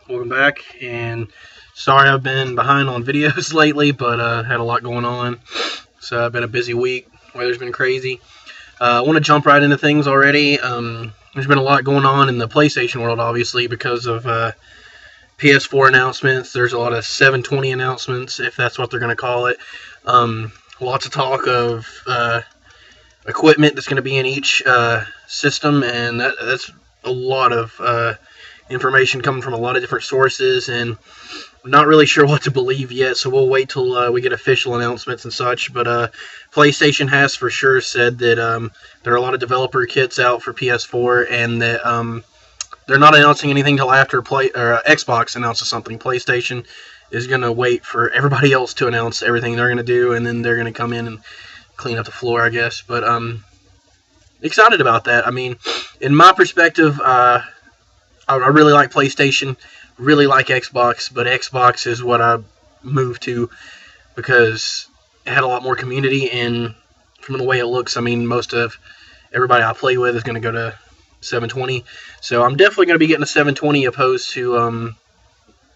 Welcome back, and sorry I've been behind on videos lately, but had a lot going on, so I've been a busy week. Weather's been crazy. I want to jump right into things already. There's been a lot going on in the PlayStation world, obviously, because of PS4 announcements. There's a lot of 720 announcements, if that's what they're going to call it. Lots of talk of equipment that's going to be in each system, and that's a lot of information coming from a lot of different sources, and I'm not really sure what to believe yet, so we'll wait till we get official announcements and such. But PlayStation has for sure said that there are a lot of developer kits out for PS4, and that they're not announcing anything till after Xbox announces something. PlayStation is going to wait for everybody else to announce everything they're going to do, and then they're going to come in and clean up the floor, I guess. But excited about that. I mean, in my perspective, I really like PlayStation, really like Xbox, but Xbox is what I moved to because it had a lot more community, and from the way it looks, I mean, most of everybody I play with is going to go to 720, so I'm definitely going to be getting a 720 opposed to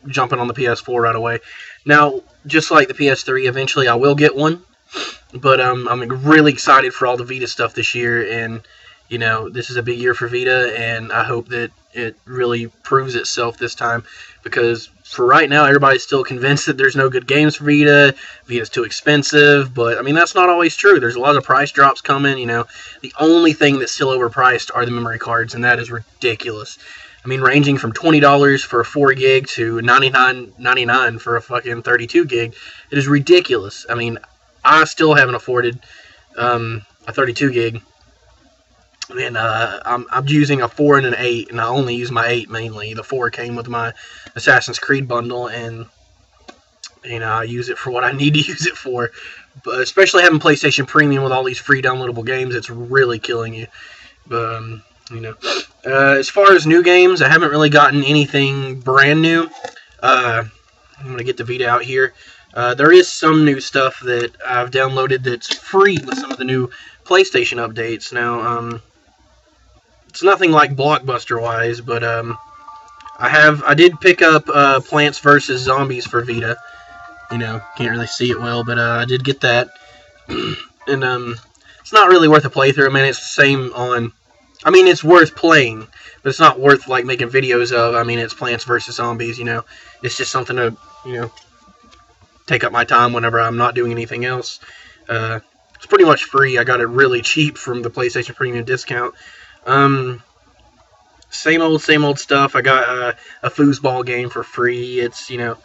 jumping on the PS4 right away. Now, just like the PS3, eventually I will get one, but I'm really excited for all the Vita stuff this year, and you know, this is a big year for Vita, and I hope that it really proves itself this time, because for right now, everybody's still convinced that there's no good games for Vita. Vita's too expensive, but I mean, that's not always true. There's a lot of price drops coming, you know. The only thing that's still overpriced are the memory cards, and that is ridiculous. I mean, ranging from $20 for a 4 gig to $99.99 for a fucking 32 gig. It is ridiculous. I mean, I still haven't afforded a 32 gig. And I'm using a 4 and an 8, and I only use my 8 mainly. The 4 came with my Assassin's Creed bundle, and you know, I use it for what I need to use it for. But especially having PlayStation Premium with all these free downloadable games, it's really killing you. But you know, as far as new games, I haven't really gotten anything brand new. I'm gonna get the Vita out here. There is some new stuff that I've downloaded that's free with some of the new PlayStation updates. Now, it's nothing like Blockbuster-wise, but I did pick up Plants vs. Zombies for Vita. You know, can't really see it well, but I did get that. And it's not really worth a playthrough. I mean, it's the same on... I mean, it's worth playing, but it's not worth, like, making videos of. I mean, it's Plants vs. Zombies, you know. It's just something to, you know, take up my time whenever I'm not doing anything else. It's pretty much free. I got it really cheap from the PlayStation Premium discount. Same old stuff. I got a foosball game for free. It's, you know,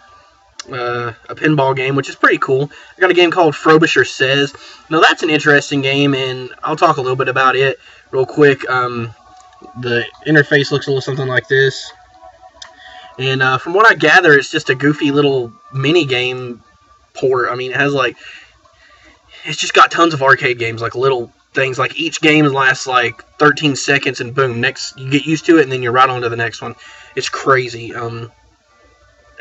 a pinball game, which is pretty cool. I got a game called Frobisher Says. Now, that's an interesting game, and I'll talk a little bit about it real quick. The interface looks a little something like this. And from what I gather, it's just a goofy little mini game port. I mean, it has, like... It's just got tons of arcade games, like little things. Like each game lasts like 13 seconds, and boom, next you get used to it, and then you're right on to the next one. It's crazy. You know,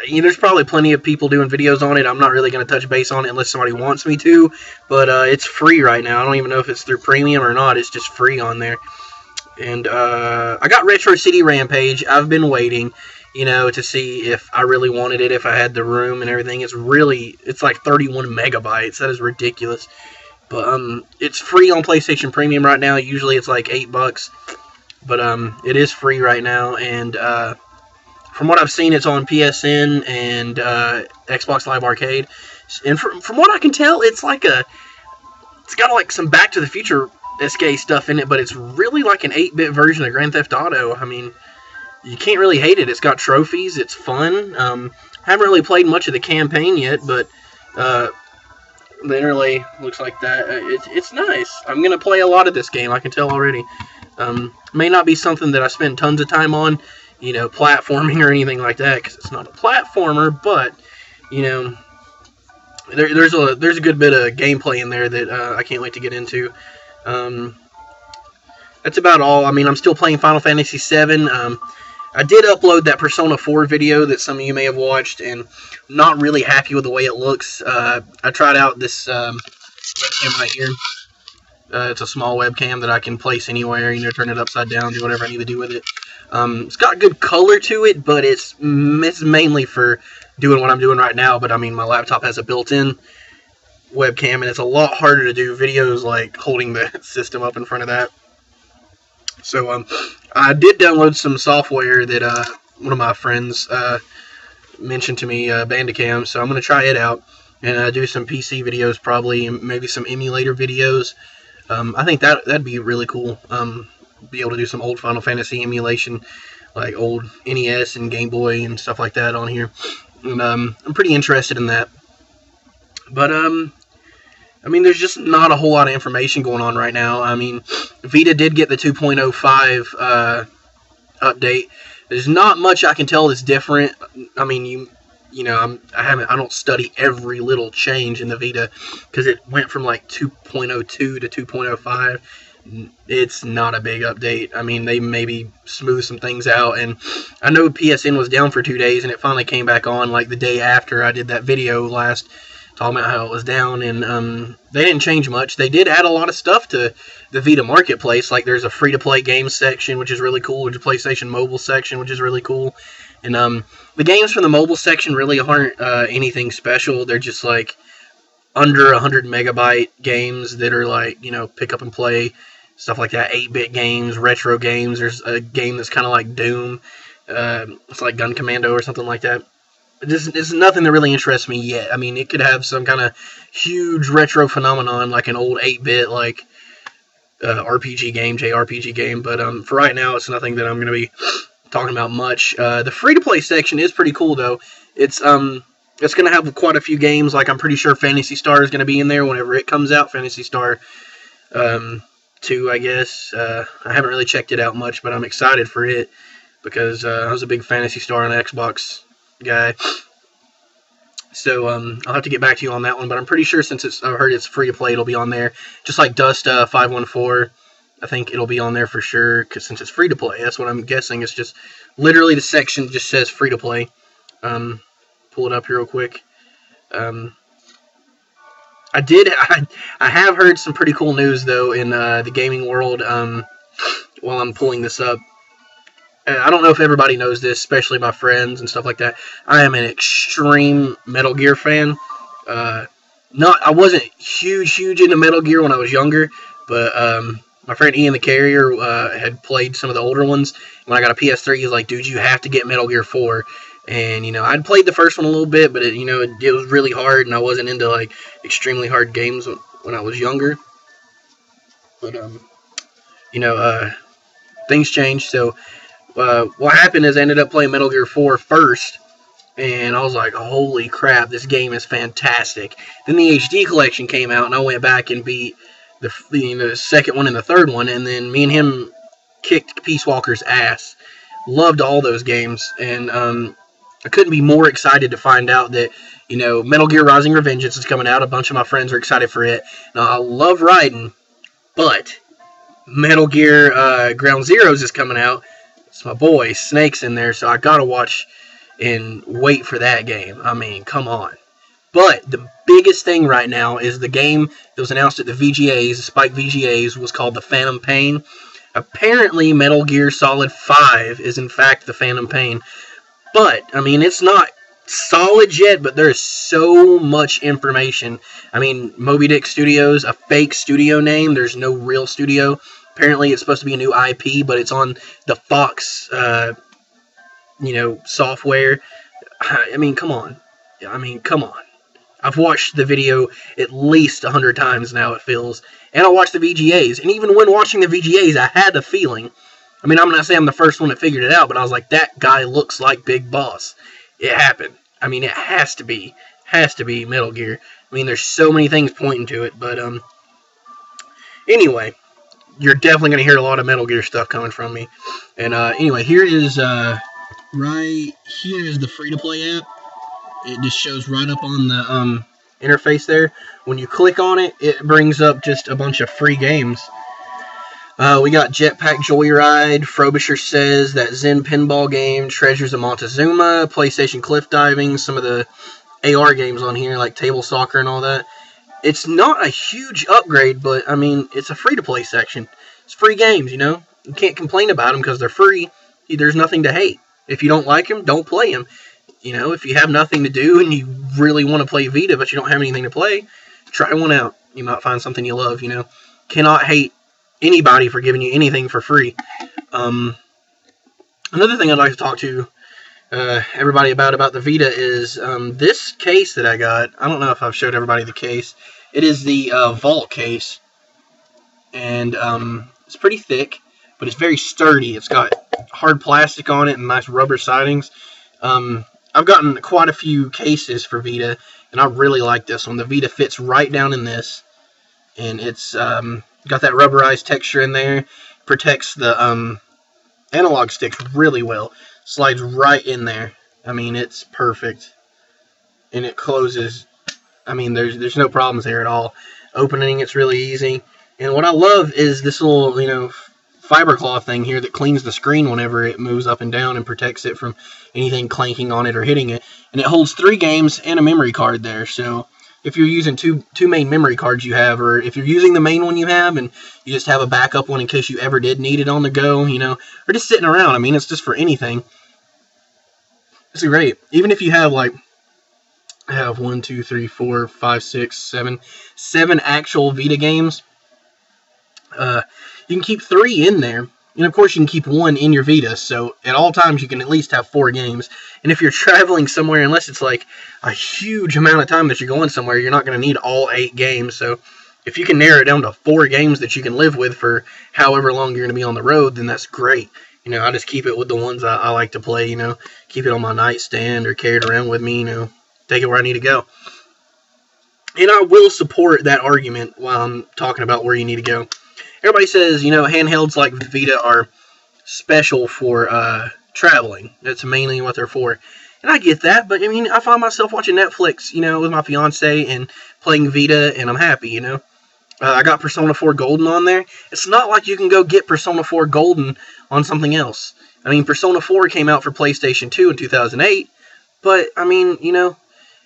there's probably plenty of people doing videos on it. I'm not really going to touch base on it unless somebody wants me to, but it's free right now. I don't even know if it's through Premium or not. It's just free on there. And I got Retro City Rampage. I've been waiting, you know, to see if I really wanted it, if I had the room and everything. It's like 31 megabytes. That is ridiculous. But it's free on PlayStation Premium right now. Usually it's like $8, but it is free right now. And from what I've seen, it's on PSN and Xbox Live Arcade. And from what I can tell, it's got like some Back to the Future SK stuff in it, but it's really like an 8-bit version of Grand Theft Auto. I mean, you can't really hate it. It's got trophies. It's fun. Haven't really played much of the campaign yet, but literally looks like that. It's nice. I'm going to play a lot of this game. I can tell already. May not be something that I spend tons of time on, you know, platforming or anything like that, because it's not a platformer, but, you know, there's a good bit of gameplay in there that I can't wait to get into. That's about all. I mean, I'm still playing Final Fantasy VII. I did upload that Persona 4 video that some of you may have watched, and I'm not really happy with the way it looks. I tried out this webcam right here. It's a small webcam that I can place anywhere, you know, turn it upside down, do whatever I need to do with it. It's got good color to it, but it's mainly for doing what I'm doing right now. But I mean, my laptop has a built-in webcam, and it's a lot harder to do videos like holding the system up in front of that. So I did download some software that one of my friends mentioned to me, Bandicam. So I'm going to try it out and do some PC videos, probably, and maybe some emulator videos. I think that'd be really cool. Be able to do some old Final Fantasy emulation, like old NES and Game Boy and stuff like that on here. And I'm pretty interested in that. But I mean, there's just not a whole lot of information going on right now. I mean, Vita did get the 2.05 update. There's not much I can tell that's different. I mean, you know, I don't study every little change in the Vita, because it went from like 2.02 to 2.05. It's not a big update. I mean, they maybe smooth some things out, and I know PSN was down for 2 days, and it finally came back on like the day after I did that video last, talking about how it was down, and they didn't change much. They did add a lot of stuff to the Vita Marketplace, like there's a free-to-play games section, which is really cool, there's a PlayStation Mobile section, which is really cool, and the games from the mobile section really aren't anything special. They're just like under 100 megabyte games that are like, you know, pick up and play, stuff like that, 8-bit games, retro games. There's a game that's kind of like Doom, it's like Gun Commando or something like that. It's nothing that really interests me yet. I mean, it could have some kind of huge retro phenomenon, like an old 8-bit, like RPG game, JRPG game. But for right now, it's nothing that I'm going to be talking about much. The free-to-play section is pretty cool, though. It's going to have quite a few games. Like, I'm pretty sure Phantasy Star is going to be in there whenever it comes out. Phantasy Star 2, I guess. I haven't really checked it out much, but I'm excited for it, because I was a big Phantasy Star on Xbox guy. So I'll have to get back to you on that one, but I'm pretty sure, since I've heard it's free to play, it'll be on there. Just like Dust 514, I think it'll be on there for sure, because since it's free to play, that's what I'm guessing. It's just literally the section just says free to play. Pull it up here real quick. I have heard some pretty cool news, though, in the gaming world while I'm pulling this up. I don't know if everybody knows this, especially my friends and stuff like that. I am an extreme Metal Gear fan. I wasn't huge into Metal Gear when I was younger, but my friend Ian the Carrier had played some of the older ones. When I got a PS3, he was like, "Dude, you have to get Metal Gear 4." And, you know, I'd played the first one a little bit, but it was really hard, and I wasn't into, like, extremely hard games when I was younger. But, you know, things changed, so what happened is I ended up playing Metal Gear 4 first, and I was like, holy crap, this game is fantastic. Then the HD collection came out, and I went back and beat the second one and the third one, and then me and him kicked Peace Walker's ass. Loved all those games, and I couldn't be more excited to find out that, you know, Metal Gear Rising Revengeance is coming out. A bunch of my friends are excited for it. Now, I love Raiden, but Metal Gear Ground Zeroes is coming out. It's my boy, Snake's in there, so I gotta watch and wait for that game. I mean, come on. But the biggest thing right now is the game that was announced at the VGAs, the Spike VGAs, was called The Phantom Pain. Apparently, Metal Gear Solid 5 is in fact The Phantom Pain. But, I mean, it's not solid yet, but there's so much information. I mean, Moby Dick Studios, a fake studio name. There's no real studio. Apparently, it's supposed to be a new IP, but it's on the Fox, software. I mean, come on. I've watched the video at least 100 times now, it feels. And I watched the VGAs. And even when watching the VGAs, I had a feeling. I mean, I'm not saying I'm the first one that figured it out, but I was like, that guy looks like Big Boss. It happened. I mean, it has to be Metal Gear. I mean, there's so many things pointing to it, but, anyway, you're definitely going to hear a lot of Metal Gear stuff coming from me. And, anyway, here is, right here is the free-to-play app. It just shows right up on the, interface there. When you click on it, it brings up just a bunch of free games. We got Jetpack Joyride, Frobisher Says, that Zen pinball game, Treasures of Montezuma, PlayStation Cliff Diving, some of the AR games on here, like Table Soccer and all that. It's not a huge upgrade, but, I mean, it's a free-to-play section. It's free games, you know? You can't complain about them because they're free. there's nothing to hate. If you don't like them, don't play them. You know, if you have nothing to do and you really want to play Vita, but you don't have anything to play, try one out. You might find something you love, you know. Cannot hate anybody for giving you anything for free. Another thing I'd like to talk to everybody about the Vita is this case that I got. I don't know if I've showed everybody the case. It is the Vault case. And it's pretty thick, but it's very sturdy. It's got hard plastic on it and nice rubber sidings. I've gotten quite a few cases for Vita, and I really like this one. The Vita fits right down in this, and it's got that rubberized texture in there. Protects the analog sticks really well. Slides right in there. I mean, it's perfect, and it closes. I mean, there's no problems there at all. Opening it's really easy, and what I love is this little, you know, fiber cloth thing here that cleans the screen whenever it moves up and down and protects it from anything clanking on it or hitting it. And it holds 3 games and a memory card there. So if you're using two main memory cards you have, or if you're using the main one you have and you just have a backup one in case you ever did need it on the go, you know, or just sitting around. I mean, it's just for anything. It's great. Even if you have like, I have 1, 2, 3, 4, 5, 6, 7 actual Vita games. You can keep 3 in there, and of course you can keep 1 in your Vita, so at all times you can at least have 4 games. And if you're traveling somewhere, unless it's like a huge amount of time that you're going somewhere, you're not going to need all 8 games. So if you can narrow it down to 4 games that you can live with for however long you're going to be on the road, then that's great. You know, I just keep it with the ones I like to play, you know, keep it on my nightstand or carry it around with me, you know, take it where I need to go. And I will support that argument while I'm talking about where you need to go. Everybody says, you know, handhelds like Vita are special for traveling. That's mainly what they're for. And I get that, but I mean, I find myself watching Netflix, you know, with my fiance and playing Vita, and I'm happy, you know. I got Persona 4 Golden on there. It's not like you can go get Persona 4 Golden on something else. I mean, Persona 4 came out for PlayStation 2 in 2008, but, I mean, you know,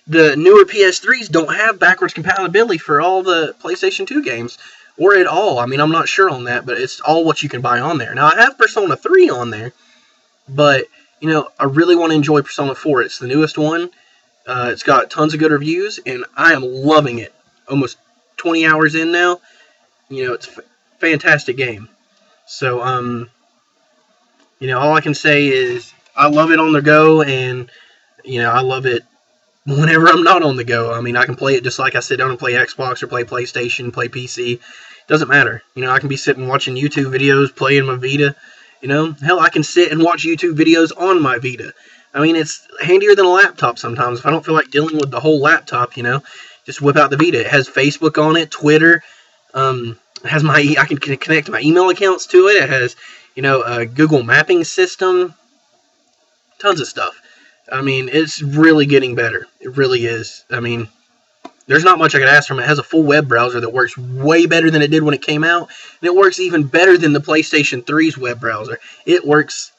the newer PS3s don't have backwards compatibility for all the PlayStation 2 games. Or at all. I mean, I'm not sure on that, but it's all what you can buy on there. Now, I have Persona 3 on there, but, you know, I really want to enjoy Persona 4. It's the newest one. It's got tons of good reviews, and I am loving it. Almost 20 hours in now. You know, it's a fantastic game. So, you know, all I can say is I love it on the go, and, you know, I love it whenever I'm not on the go. I mean, I can play it just like I sit down and play Xbox or play PlayStation, play PC. Doesn't matter. You know, I can be sitting watching YouTube videos, playing my Vita. You know, hell, I can sit and watch YouTube videos on my Vita. I mean, it's handier than a laptop sometimes. If I don't feel like dealing with the whole laptop, you know, just whip out the Vita. It has Facebook on it, Twitter. It has I can connect my email accounts to it. It has, you know, a Google mapping system. Tons of stuff. I mean, it's really getting better. It really is. I mean, there's not much I could ask from it. It has a full web browser that works way better than it did when it came out. And it works even better than the PlayStation 3's web browser. It works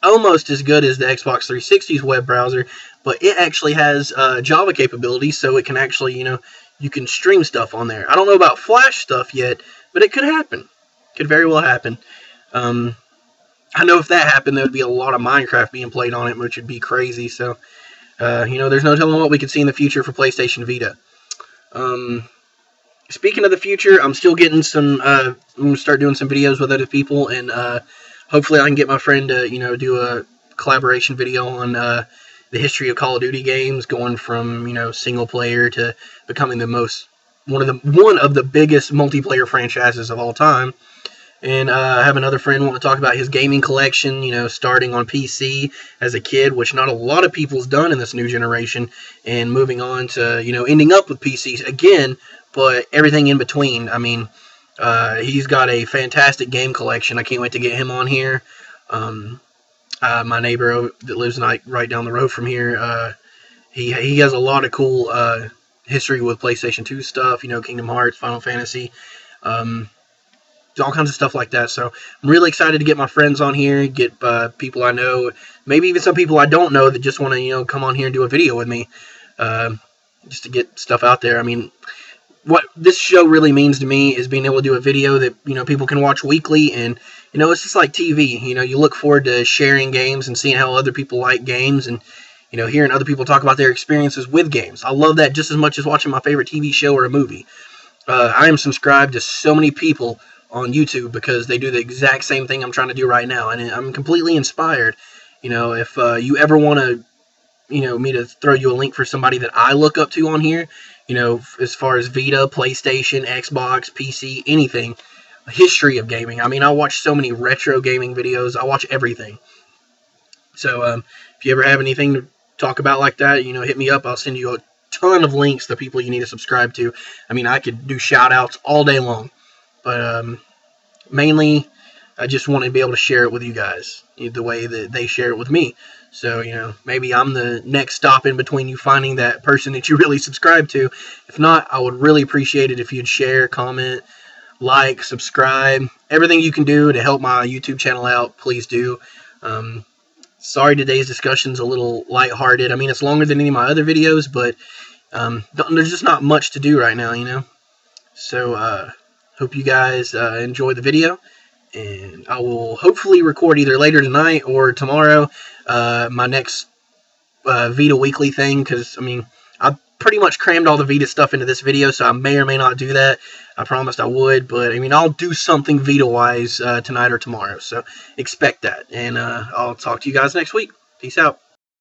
almost as good as the Xbox 360's web browser, but it actually has Java capabilities, so it can actually, you know, you can stream stuff on there. I don't know about Flash stuff yet, but it could happen. Could very well happen. I know if that happened, there would be a lot of Minecraft being played on it, which would be crazy. So, you know, there's no telling what we could see in the future for PlayStation Vita. Speaking of the future, I'm still getting some, I'm going to start doing some videos with other people, and hopefully I can get my friend to, you know, do a collaboration video on the history of Call of Duty games, going from, you know, single player to becoming one of the biggest multiplayer franchises of all time. And I have another friend want to talk about his gaming collection, you know, starting on PC as a kid, which not a lot of people's done in this new generation, and moving on to, you know, ending up with PCs again, but everything in between. I mean, he's got a fantastic game collection. I can't wait to get him on here. My neighbor that lives right down the road from here, he has a lot of cool history with PlayStation 2 stuff, you know, Kingdom Hearts, Final Fantasy, all kinds of stuff like that. So I'm really excited to get my friends on here, get people I know, maybe even some people I don't know that just want to, you know, come on here and do a video with me, just to get stuff out there. I mean, what this show really means to me is being able to do a video that, you know, people can watch weekly. And, you know, it's just like TV. You know, you look forward to sharing games and seeing how other people like games, and, you know, hearing other people talk about their experiences with games. I love that just as much as watching my favorite TV show or a movie. I am subscribed to so many people on YouTube because they do the exact same thing I'm trying to do right now, and I'm completely inspired. You know, if you ever want to, you know, me to throw you a link for somebody that I look up to on here, you know, as far as Vita, PlayStation, Xbox, PC, anything, history of gaming. I mean, I watch so many retro gaming videos. I watch everything. So if you ever have anything to talk about like that, you know, hit me up. I'll send you a ton of links to people you need to subscribe to. I mean, I could do shout outs all day long, but mainly I just want to be able to share it with you guys the way that they share it with me. So, you know, maybe I'm the next stop in between you finding that person that you really subscribe to. If not, I would really appreciate it if you'd share, comment, like, subscribe, everything you can do to help my YouTube channel out, please do. Sorry today's discussion's a little lighthearted. I mean, it's longer than any of my other videos, but there's just not much to do right now, you know. So, hope you guys enjoy the video, and I will hopefully record either later tonight or tomorrow my next Vita Weekly thing, because, I mean, I pretty much crammed all the Vita stuff into this video, so I may or may not do that. I promised I would, but, I mean, I'll do something Vita-wise tonight or tomorrow, so expect that, and I'll talk to you guys next week. Peace out.